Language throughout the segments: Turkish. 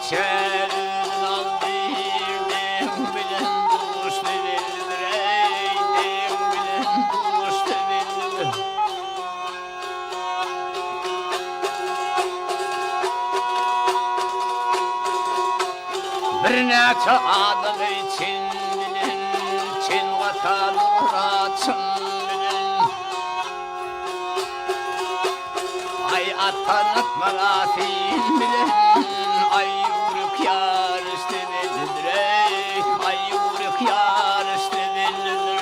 Şerin aldırdım bilen dost bilir eydim bilen dost bilir. Bir neçe adım için bilen Çin vatan uğraşın bilen Ay atanıp mağafin bilen Ay yuruk yar üstünedir ey Ay yuruk yar üstünedir.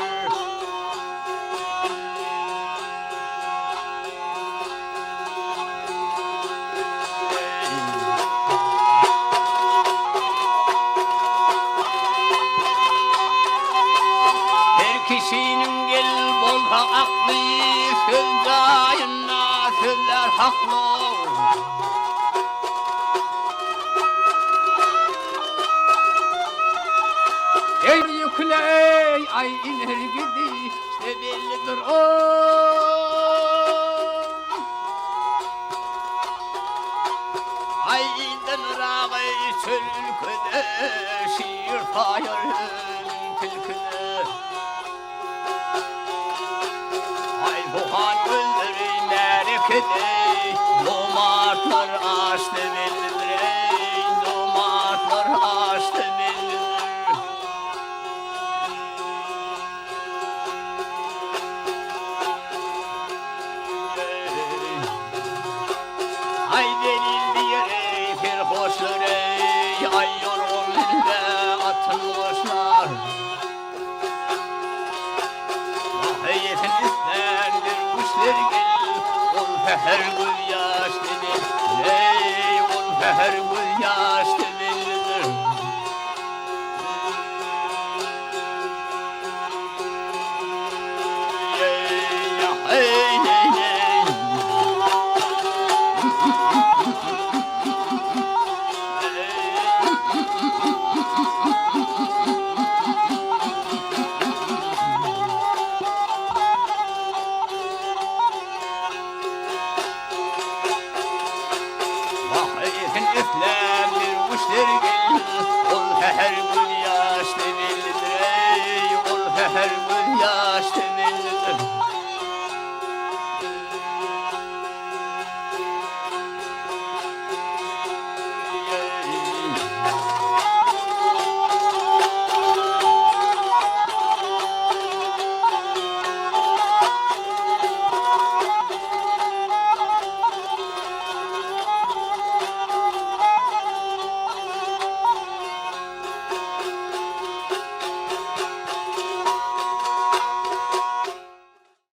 Her kişinin gel bolha aklı söz dayına sözler haklı. Ey yükley ay iner gidi işte bellidir o. Ay ilden ırağı çölküde şiir fayarın tilkide. Ay buhan gözleri merkede domatlar açtı bellidir ey domatlar açtı bellidir. Ay delil yere bir hoşlar ey ay yorgunluğunda atın boşlar. Vahiyetin istendir kuşlar gel ol feher gül yaş dedi ey ol feher gül yaş dedidir. Ey ya hey hey hey. Vahiyetin üflendir kuşlar gel